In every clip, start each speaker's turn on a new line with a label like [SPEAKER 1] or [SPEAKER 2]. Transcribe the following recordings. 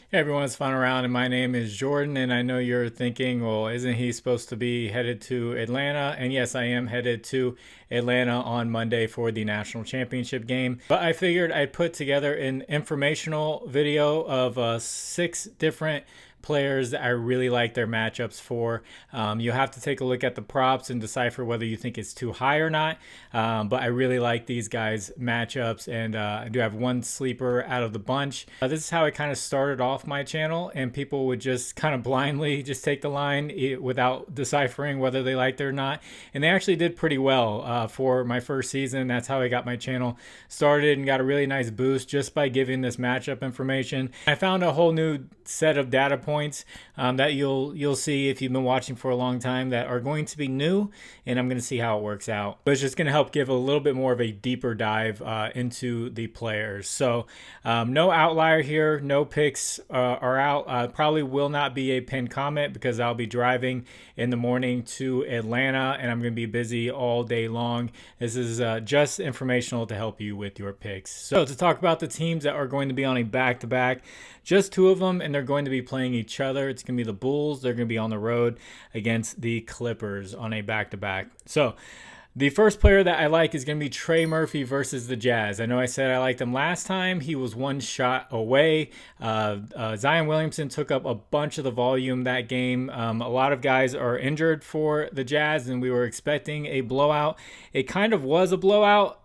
[SPEAKER 1] Hey everyone, it's Fun Around, and my name is Jordan. And I know you're thinking, well, isn't he supposed to be headed to Atlanta? And yes, I am headed to Atlanta on Monday for the national championship game. But I figured I'd put together an informational video of 6 different players that I really like their matchups for. You'll have to take a look at the props and decipher whether you think it's too high or not. But I really like these guys' matchups, and I do have one sleeper out of the bunch. This is how I kind of started off my channel, and people would just kind of blindly just take the line without deciphering whether they liked it or not. And they actually did pretty well for my first season. That's how I got my channel started and got a really nice boost just by giving this matchup information. I found a whole new set of data points that you'll see if you've been watching for a long time that are going to be new, and I'm going to see how it works out. But it's just going to help give a little bit more of a deeper dive into the players. So no outlier here, no picks are out. Probably will not be a pinned comment because I'll be driving in the morning to Atlanta and I'm going to be busy all day long. This is just informational to help you with your picks. So to talk about the teams that are going to be on a back-to-back, just 2 of them, and they're going to be playing each other. It's going to be the Bulls. They're going to be on the road against the Clippers on a back-to-back. So the first player that I like is going to be Trey Murphy versus the Jazz. I know I said I liked him last time. He was 1 shot away. Zion Williamson took up a bunch of the volume that game. A lot of guys are injured for the Jazz, and we were expecting a blowout. It kind of was a blowout,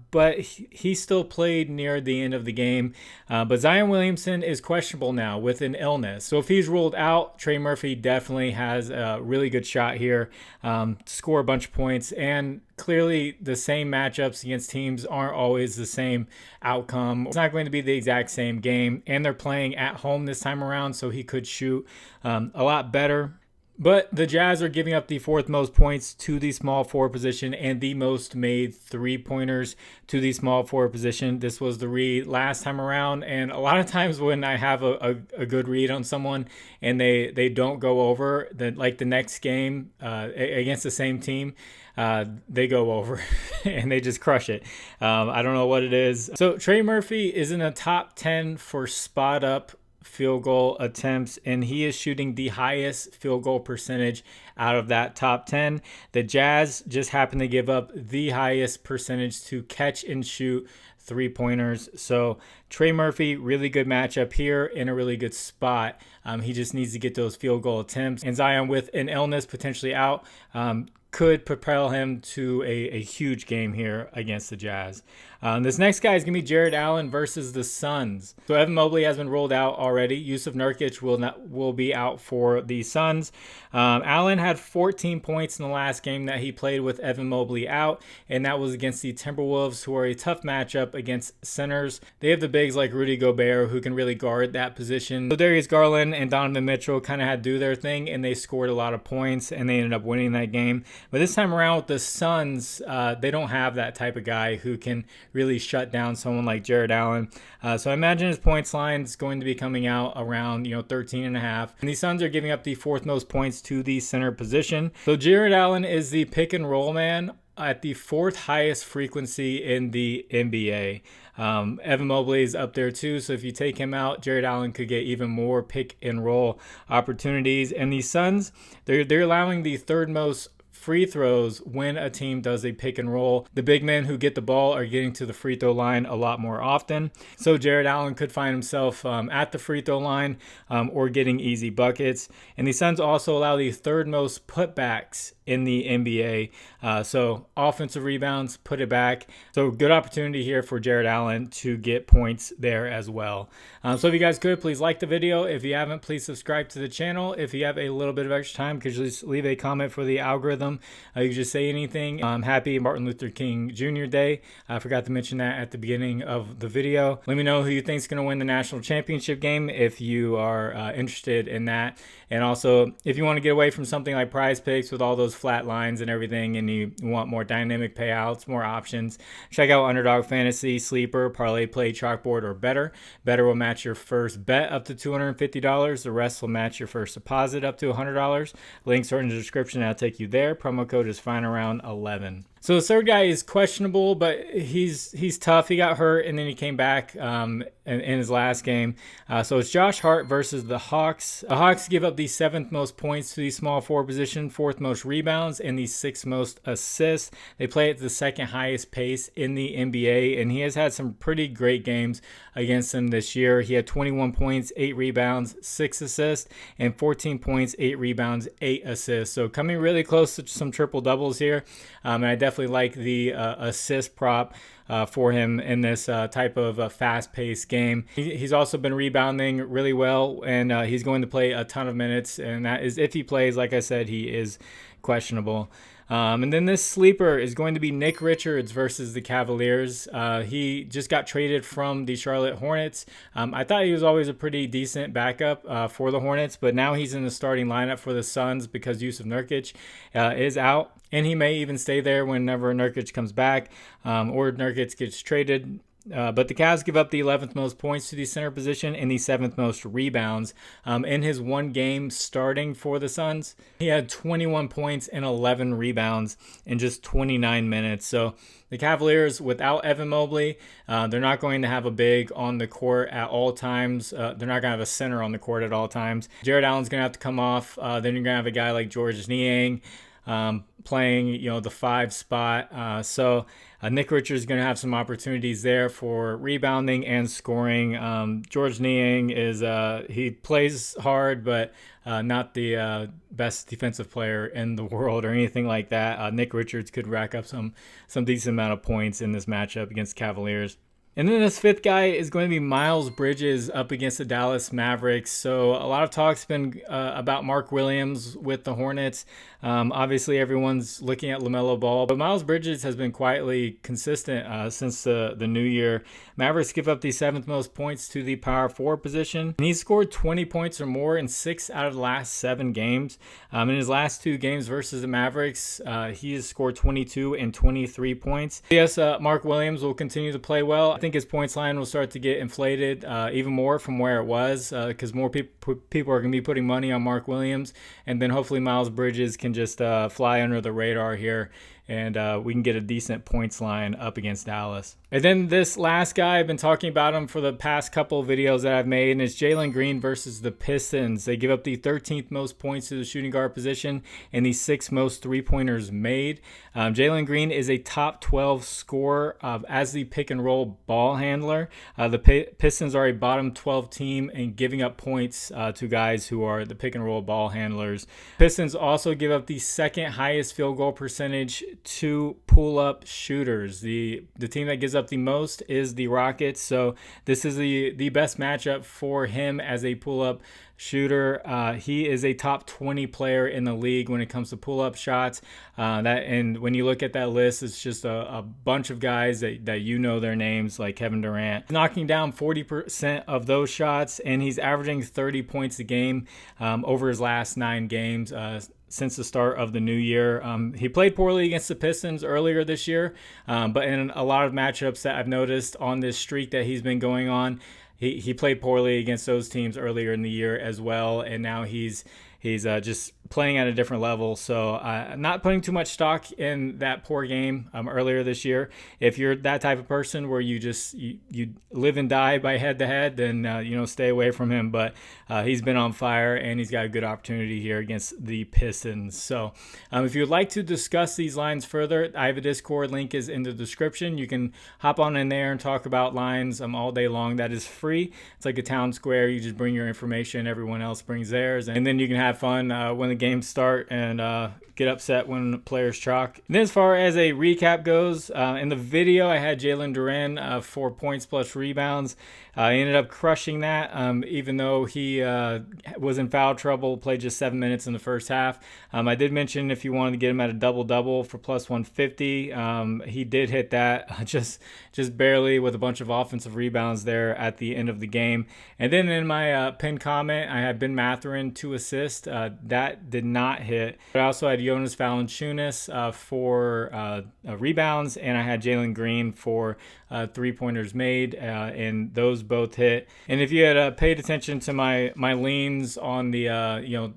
[SPEAKER 1] but he still played near the end of the game. But Zion Williamson is questionable now with an illness. So if he's ruled out, Trey Murphy definitely has a really good shot here to score a bunch of points. And clearly the same matchups against teams aren't always the same outcome. It's not going to be the exact same game, and they're playing at home this time around, so he could shoot a lot better. But the Jazz are giving up the 4th most points to the small forward position and the most made 3-pointers to the small forward position. This was the read last time around, and a lot of times when I have a good read on someone and they don't go over, like the next game against the same team, they go over and they just crush it. I don't know what it is. So Trey Murphy is in the top 10 for spot up field goal attempts, and he is shooting the highest field goal percentage out of that top 10. The Jazz just happen to give up the highest percentage to catch and shoot 3-pointers. So Trey Murphy, really good matchup here in a really good spot. He just needs to get those field goal attempts, and Zion with an illness potentially out could propel him to a huge game here against the Jazz. This next guy is going to be Jared Allen versus the Suns. So Evan Mobley has been rolled out already. Yusuf Nurkic will be out for the Suns. Allen had 14 points in the last game that he played with Evan Mobley out, and that was against the Timberwolves, who are a tough matchup against centers. They have the bigs like Rudy Gobert, who can really guard that position. So Darius Garland and Donovan Mitchell kind of had to do their thing, and they scored a lot of points, and they ended up winning that game. But this time around with the Suns, they don't have that type of guy who can really shut down someone like Jared Allen. So I imagine his points line is going to be coming out around 13.5. And the Suns are giving up the 4th most points to the center position. So Jared Allen is the pick and roll man at the 4th highest frequency in the NBA. Evan Mobley is up there too, so if you take him out, Jared Allen could get even more pick and roll opportunities. And the Suns, they're allowing the 3rd most free throws when a team does a pick and roll. The big men who get the ball are getting to the free throw line a lot more often. So Jared Allen could find himself at the free throw line or getting easy buckets. And the Suns also allow the 3rd most putbacks in the NBA. So offensive rebounds, put it back. So good opportunity here for Jared Allen to get points there as well. So if you guys could, please like the video. If you haven't, please subscribe to the channel. If you have a little bit of extra time, could you just leave a comment for the algorithm? You can just say anything. Happy Martin Luther King Jr. Day. I forgot to mention that at the beginning of the video. Let me know who you think is going to win the national championship game if you are interested in that. And also, if you want to get away from something like Prizepicks with all those flat lines and everything, and you want more dynamic payouts, more options, check out Underdog Fantasy, Sleeper, ParlayPlay, ChalkBoard, or BETR. BETR will match your first bet up to $250. The rest will match your first deposit up to $100. Links are in the description. I'll take you there. Promo code is FINEAROUND11. So the third guy is questionable, but he's tough. He got hurt and then he came back in his last game. So it's Josh Hart versus the Hawks. The Hawks give up the 7th most points to the small forward position, 4th most rebounds, and the 6th most assists. They play at the 2nd highest pace in the NBA, and he has had some pretty great games against them this year. He had 21 points, 8 rebounds, 6 assists, and 14 points, 8 rebounds, 8 assists. So coming really close to some triple doubles here, and I definitely like the assist prop for him in this type of fast-paced game. He's also been rebounding really well, and he's going to play a ton of minutes, and that is if he plays. Like I said, he is questionable. And then this sleeper is going to be Nick Richards versus the Cavaliers. He just got traded from the Charlotte Hornets. I thought he was always a pretty decent backup for the Hornets, but now he's in the starting lineup for the Suns because Jusuf Nurkic is out. And he may even stay there whenever Nurkic comes back or Nurkic gets traded. But the Cavs give up the 11th most points to the center position and the 7th most rebounds. In his one game starting for the Suns, he had 21 points and 11 rebounds in just 29 minutes. So the Cavaliers, without Evan Mobley, they're not going to have a big on the court at all times. They're not going to have a center on the court at all times. Jared Allen's going to have to come off. Then you're going to have a guy like Georges Niang playing, the 5 spot. So Nick Richards is going to have some opportunities there for rebounding and scoring. Georges Niang is he plays hard, but not the best defensive player in the world or anything like that. Nick Richards could rack up some decent amount of points in this matchup against Cavaliers. And then this 5th guy is going to be Miles Bridges up against the Dallas Mavericks. So a lot of talk's been about Mark Williams with the Hornets. Obviously, everyone's looking at LaMelo Ball, but Miles Bridges has been quietly consistent since the new year. Mavericks give up the 7th most points to the power forward position. And he's scored 20 points or more in 6 out of the last 7 games. In his last 2 games versus the Mavericks, he has scored 22 and 23 points. Yes, Mark Williams will continue to play well. I think his points line will start to get inflated even more from where it was because more people are going to be putting money on Mark Williams, and then hopefully Miles Bridges can just fly under the radar here, and we can get a decent points line up against Dallas. And then this last guy, I've been talking about him for the past couple of videos that I've made, and it's Jaylen Green versus the Pistons. They give up the 13th most points to the shooting guard position and the 6th most three-pointers made. Jaylen Green is a top 12 scorer as the pick-and-roll ball handler. The Pistons are a bottom 12 team in giving up points to guys who are the pick-and-roll ball handlers. Pistons also give up the 2nd highest field goal percentage to pull-up shooters. The team that gives up the most is the Rockets, so this is the best matchup for him as a pull-up shooter. He is a top 20 player in the league when it comes to pull-up shots. And when you look at that list, it's just a bunch of guys that their names, like Kevin Durant, knocking down 40% of those shots, and he's averaging 30 points a game over his last 9 games. Since the start of the new year. He played poorly against the Pistons earlier this year, but in a lot of matchups that I've noticed on this streak that he's been going on, he played poorly against those teams earlier in the year as well, and now he's just playing at a different level. So I'm not putting too much stock in that poor game earlier this year. If you're that type of person where you live and die by head-to-head, then stay away from him. But he's been on fire, and he's got a good opportunity here against the Pistons. So if you'd like to discuss these lines further, I have a Discord. Link is in the description. You can hop on in there and talk about lines all day long. That is free. It's like a town square. You just bring your information. Everyone else brings theirs. And then you can have fun when the games start and get upset when players chalk. And then as far as a recap goes, in the video I had Jalen Durant 4 points plus rebounds. He ended up crushing that even though he was in foul trouble, played just 7 minutes in the first half. I did mention if you wanted to get him at a double-double for plus 150, he did hit that just barely with a bunch of offensive rebounds there at the end of the game. And then in my pinned comment, I had Ben Mathurin 2 assists. That did not hit. But I also had Jonas Valanciunas for rebounds, and I had Jaylen Green for 3-pointers made, and those both hit. And if you had paid attention to my leans on the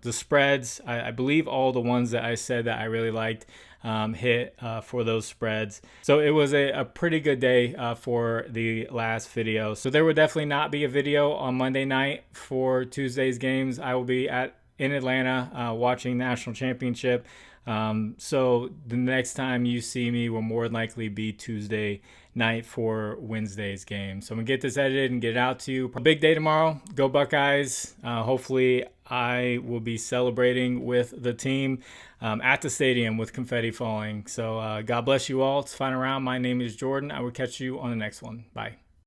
[SPEAKER 1] the spreads, I believe all the ones that I said that I really liked hit for those spreads. So it was a pretty good day for the last video. So there will definitely not be a video on Monday night for Tuesday's games. I will be in Atlanta watching National Championship. So the next time you see me will more than likely be Tuesday night for Wednesday's game. So I'm gonna get this edited and get it out to you. A big day tomorrow. Go Buckeyes. Hopefully I will be celebrating with the team at the stadium with confetti falling. So God bless you all. It's Final Round. My name is Jordan. I will catch you on the next one. Bye.